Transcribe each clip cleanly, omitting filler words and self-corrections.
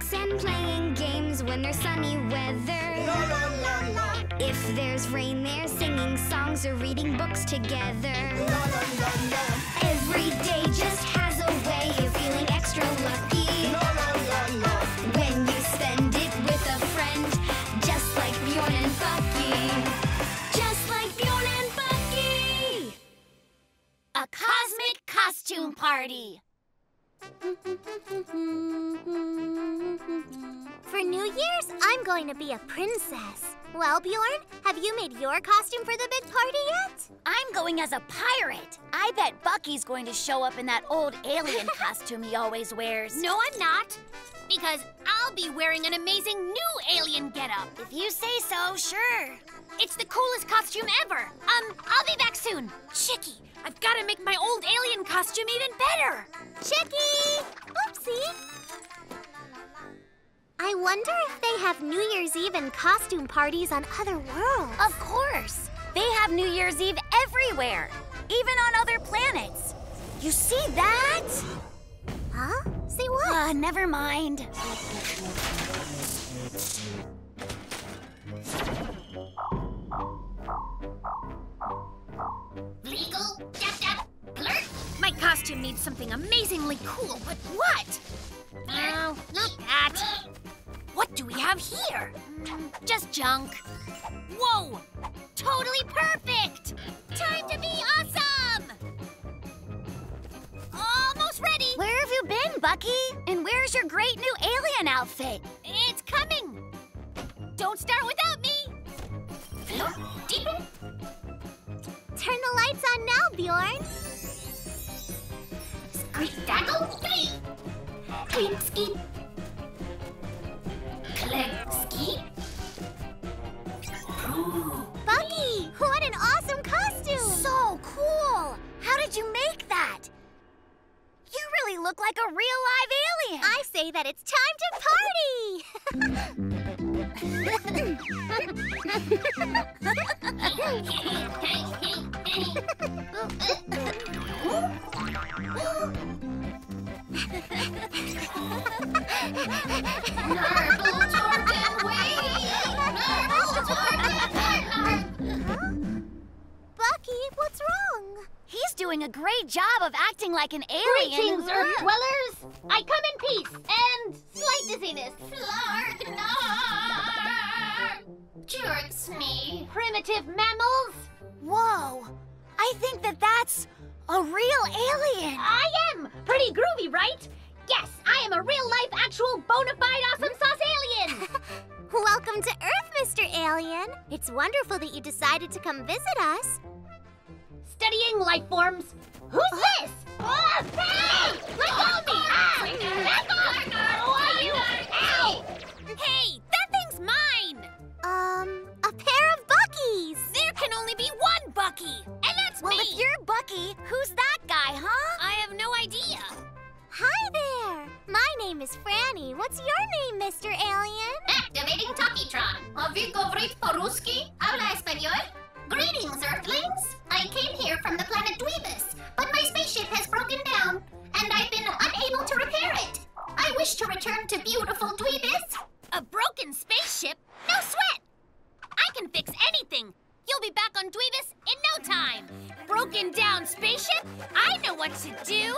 books and playing games when there's sunny weather. La la la la. If there's rain, they're singing songs or reading books together. La la la la. Every day just has a way of feeling extra lucky. La la la la. When you spend it with a friend, just like Bjorn and Bucky. Just like Bjorn and Bucky. A cosmic costume party. For New Year's, I'm going to be a princess. Well, Bjorn, have you made your costume for the big party yet? I'm going as a pirate. I bet Bucky's going to show up in that old alien costume he always wears. No, I'm not. Because I'll be wearing an amazing new alien getup. If you say so, sure. It's the coolest costume ever. I'll be back soon. Chicky, I've got to make my old alien costume even better. Chicky! Oopsie! I wonder if they have New Year's Eve and costume parties on other worlds. Of course. They have New Year's Eve everywhere, even on other planets. You see that? Huh? See what? Never mind. Legal, dap dap, blurt. My costume needs something amazingly cool, but what? No, not that. What do we have here? Just junk. Whoa! Totally perfect! Time to be awesome! Almost ready! Where have you been, Bucky? And where's your great new alien outfit? It's coming! Don't start without me! Float deeper. Turn the lights on now, Bjorn. Squeak-daddle, flee! Clean-ski. Click-ski. Bucky, what an awesome costume! So cool! How did you make that? You really look like a real live alien! I say that it's time Bucky, what's wrong? He's doing a great job of acting like an alien. Greetings, Earth dwellers! I come in peace and slight dizziness. Jerks me. Primitive mammals! Whoa! I think that's a real alien! I am! Pretty groovy, right? Yes, I am a real-life, actual, bona fide awesome sauce alien! Welcome to Earth, Mr. Alien. It's wonderful that you decided to come visit us. Studying life forms. Who's this? Oh, hey! Let go of me! Let go! Who are you? Ow! Hey, that thing's mine! A pair of Buckies. There can only be one Bucky, and that's me! Well, if you're Bucky, who's that guy, huh? I have no idea. Hi there. My name is Franny. What's your name, Mr. Alien? Activating Talkitron. Have говорит по-русски? Habla español? Greetings, Earthlings! I came here from the planet Dweebus, but my spaceship has broken down, and I've been unable to repair it. I wish to return to beautiful Dweebus. A broken spaceship? No sweat! I can fix anything. You'll be back on Dweebus in no time. Broken down spaceship? I know what to do.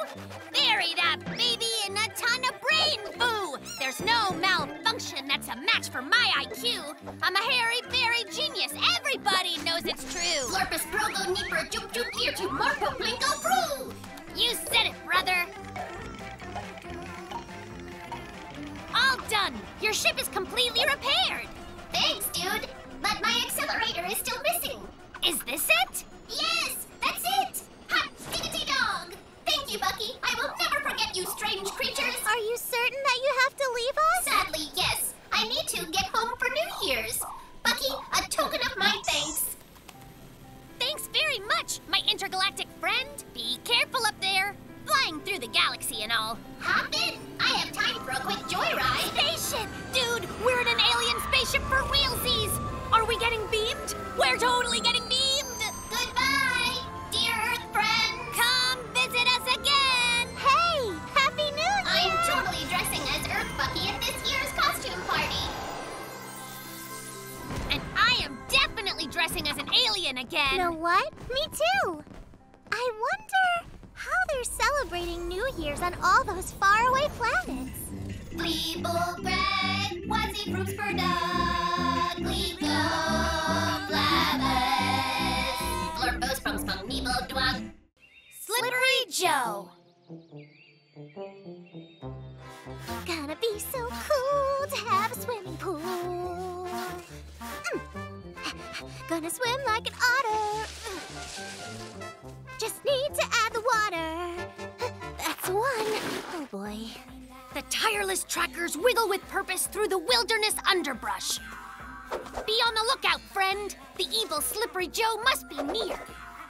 Bury that baby in a ton of brain foo. There's no malfunction that's a match for my IQ. I'm a hairy-berry genius. Everybody knows it's true. Florpus progo neeper joop joop ear to morpo blinko proo. You said it, brother. All done. Your ship is completely repaired. Thanks, dude. But my accelerator is still missing. Is this it? Yes, that's it. Hot stickety dog. Thank you, Bucky. I will never forget you, strange creatures. Are you certain that you have to leave us? Sadly, yes. I need to get home for New Year's. Bucky, a token of my thanks. Thanks very much, my intergalactic friend. Be careful up there. Flying through the galaxy and all. Hop in. I have time for a quick joyride. Spaceship! Dude, we're in an alien spaceship for realsies. Are we getting beamed? We're totally getting beamed. Goodbye, dear Earth friend. Come visit us again. Hey, Happy New Year! I'm totally dressing as Earth Bucky at this year's again. You know what? Me too. I wonder how they're celebrating New Year's on all those faraway planets. Gleeble bread, watsy fruits per duck, gleego flabbers, florpos from spunk meeble dwug. Slippery Joe. Gonna be so cool to have a swimming pool. Gonna swim like an otter. Just need to add the water. That's one. Oh boy. The tireless trackers wiggle with purpose through the wilderness underbrush. Be on the lookout, friend. The evil Slippery Joe must be near.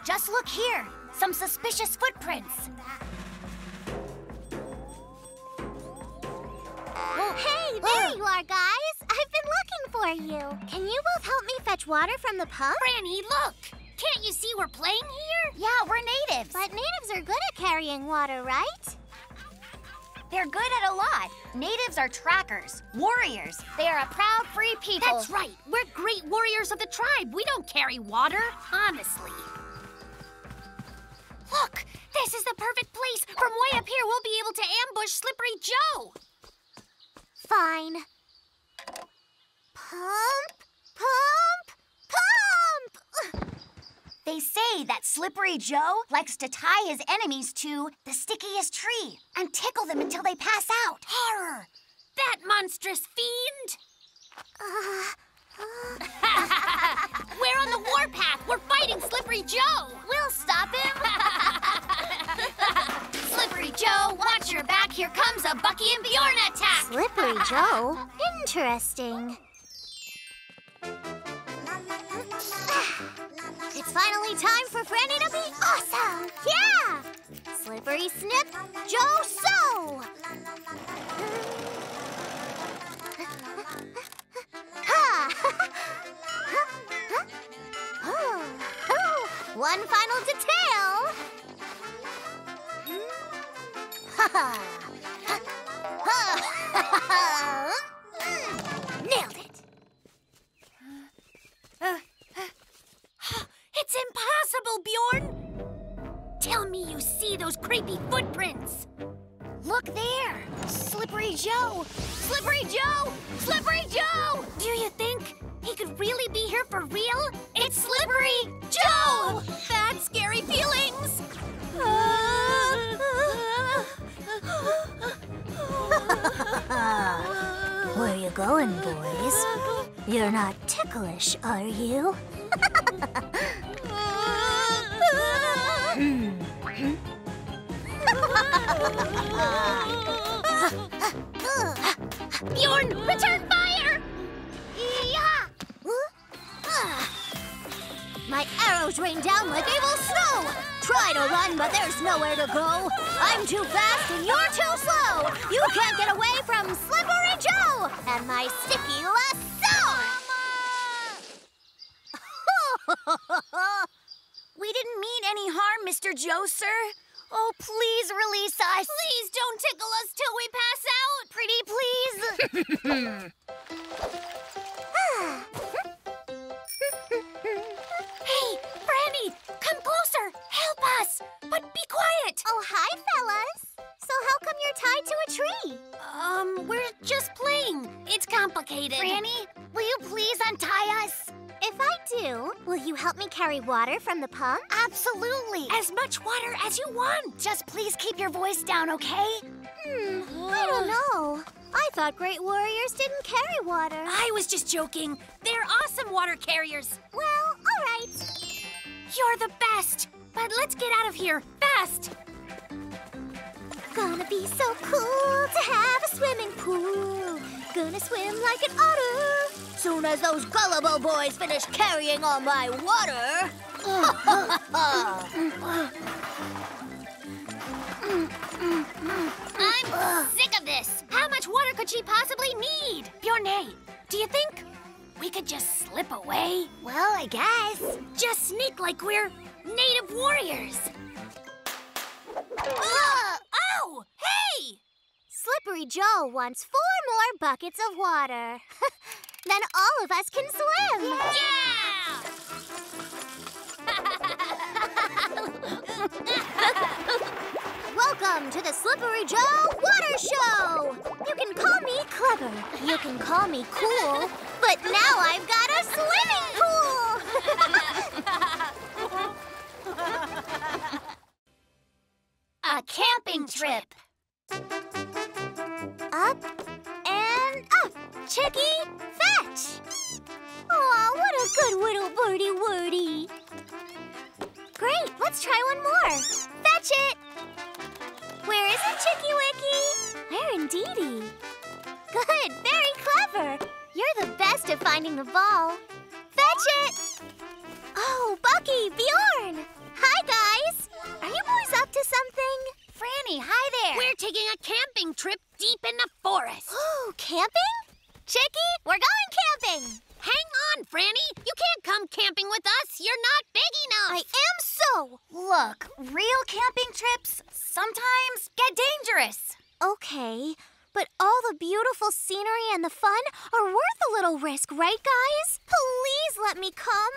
Just look here. Some suspicious footprints. Hey, there you are, guys. I've been looking for you. Can you both help me fetch water from the pump? Franny, look! Can't you see we're playing here? Yeah, we're natives. But natives are good at carrying water, right? They're good at a lot. Natives are trackers, warriors. They are a proud, free people. That's right. We're great warriors of the tribe. We don't carry water, honestly. Look, this is the perfect place. From way up here, we'll be able to ambush Slippery Joe. Fine. Pump, pump, pump! They say that Slippery Joe likes to tie his enemies to the stickiest tree and tickle them until they pass out. Horror! That monstrous fiend! We're on the warpath. We're fighting Slippery Joe. We'll stop him. Slippery Joe, watch your back. Here comes a Bucky and Bjorn attack. Slippery Joe? Interesting. It's finally time for Franny to be awesome! Yeah! Slippery Snip, Joe So! One final detail! Nailed it! It's impossible, Bjorn! Tell me you see those creepy footprints! Look there! Slippery Joe! Slippery Joe! Slippery Joe! Do you think he could really be here for real? It's Slippery Joe! Bad, scary feelings! Where you going, boys? You're not ticklish, are you? Bjorn, return fire! My arrows rain down like able snow! Try to run, but there's nowhere to go. I'm too fast and you're too slow. You can't get away from Slippery Joe and my sticky lasso! We didn't mean any harm, Mr. Joe, sir. Oh, please release us. Please don't tickle us till we pass out. Pretty please. Hey, Franny, come closer. Help us. But be quiet. Oh, hi, fellas. So how come you're tied to a tree? We're just playing. It's complicated. Franny, will you please untie us? If I do, will you help me carry water from the pump? Absolutely. As much water as you want. Just please keep your voice down, okay? I don't know. I thought great warriors didn't carry water. I was just joking. They're awesome water carriers. Well, all right. You're the best. But let's get out of here, fast. Gonna be so cool to have a swimming pool. Gonna swim like an otter. Soon as those gullible boys finish carrying all my water. I'm sick of this. How much water could she possibly need? Bjorn, do you think we could just slip away? Well, I guess. Just sneak like we're native warriors. Ow! Hey! Slippery Joe wants 4 more buckets of water. Then all of us can swim. Yeah! Welcome to the Slippery Joe Water Show! You can call me clever, you can call me cool, but now I've got a swimming pool! A camping trip. Up and up, Chicky, fetch! Aw, what a good little birdie wordy. Great, let's try one more. Fetch it! Where is it, Chicky Wicky? Where indeedy? Good, very clever. You're the best at finding the ball. Fetch it! Oh, Bucky, Bjorn! Hi, guys! Are you boys up to something? Franny, hi there. We're taking a camping trip deep in the forest. Oh, camping? Chicky, we're going camping! Hang on, Franny. You can't come camping with us. You're not big enough. I am so! Look, real camping trips sometimes get dangerous. Okay, but all the beautiful scenery and the fun are worth a little risk, right, guys? Please let me come.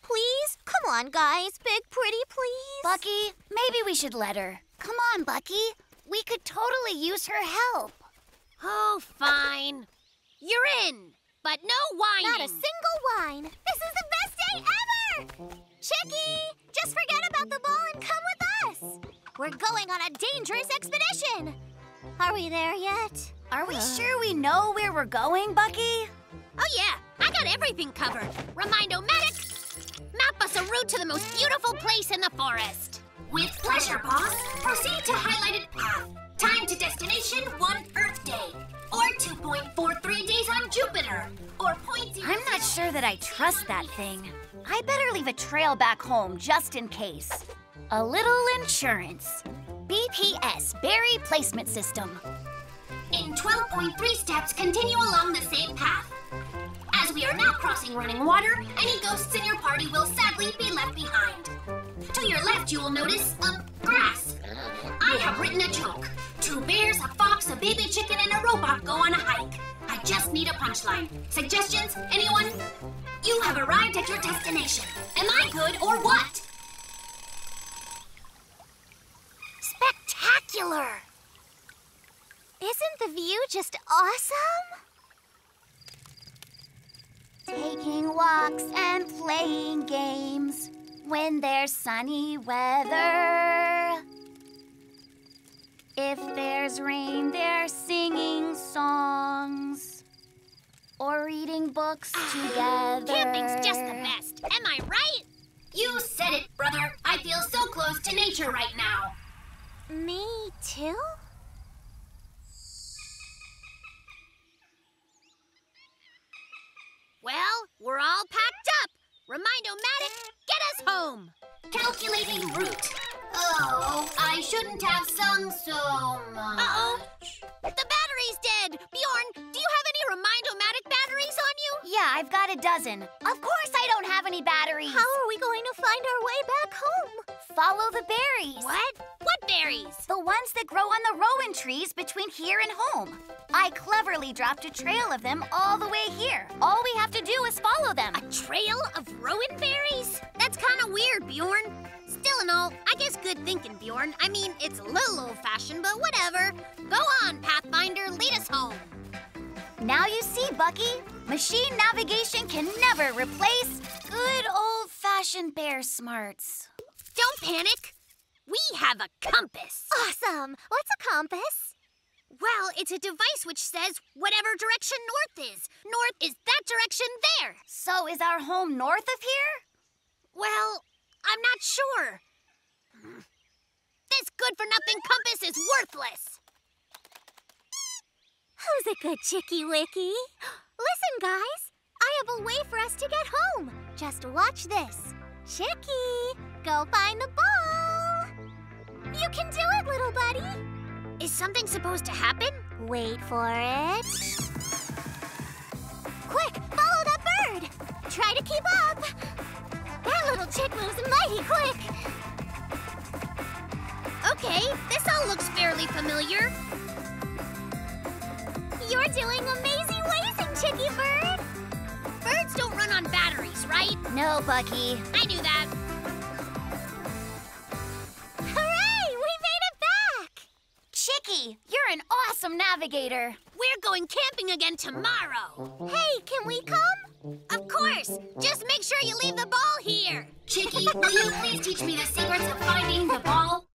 Please? Come on, guys. Big Pretty, please. Bucky, maybe we should let her. Come on, Bucky. We could totally use her help. Oh, fine. You're in, but no whining. Not a single whine. This is the best day ever! Chicky, just forget about the ball and come with us. We're going on a dangerous expedition. Are we there yet? Are we sure we know where we're going, Bucky? Oh, yeah. I got everything covered. Remind-O-Matic, map us a route to the most beautiful place in the forest. With pleasure, boss. Proceed to highlighted path. Time to destination 1 Earth day. Or 2.43 days on Jupiter. Or 0.0... I'm not sure that I trust that thing. I better leave a trail back home just in case. A little insurance. BPS, Berry Placement System. In 12.3 steps, continue along the same path. As we are now crossing running water, any ghosts in your party will sadly be left behind. To your left, you will notice, grass. I have written a joke. 2 bears, a fox, a baby chicken, and a robot go on a hike. I just need a punchline. Suggestions? Anyone? You have arrived at your destination. Am I good or what? Spectacular! Isn't the view just awesome? Taking walks and playing games when there's sunny weather. If there's rain, they're singing songs or reading books together. Camping's just the best. Am I right? You said it, brother. I feel so close to nature right now. Me too? Well, we're all packed up. Remind-O-Matic, get us home. Calculating route. Oh, I shouldn't have sung so much. Uh-oh. The battery's dead. Bjorn, do you have any Remind-O-Matic batteries on you? Yeah, I've got a dozen. Of course I don't have any batteries. How are we going to find our way back home? Follow the berries. What? What berries? The ones that grow on the rowan trees between here and home. I cleverly dropped a trail of them all the way here. All we have to do is follow them. A trail of rowan berries? That's kind of weird, Bjorn. Still and all, I guess good thinking, Bjorn. I mean, it's a little old-fashioned, but whatever. Go on, Pathfinder, lead us home. Now you see, Bucky. Machine navigation can never replace good old-fashioned bear smarts. Don't panic. We have a compass. Awesome! What's a compass? Well, it's a device which says whatever direction north is. North is that direction there. So is our home north of here? Well, I'm not sure. This good-for-nothing compass is worthless. Who's a good Chicky Wicky? Listen, guys. I have a way for us to get home. Just watch this. Chicky, go find the ball. You can do it, little buddy. Is something supposed to happen? Wait for it. Quick, follow that bird. Try to keep up. That little chick moves mighty quick. Okay, this all looks fairly familiar. You're doing amazing racing, Chicky Bird. Birds don't run on batteries, right? No, Bucky. I knew that. welcome navigator. We're going camping again tomorrow. Hey, can we come? Of course. Just make sure you leave the ball here. Chicky, will you please teach me the secrets of finding the ball?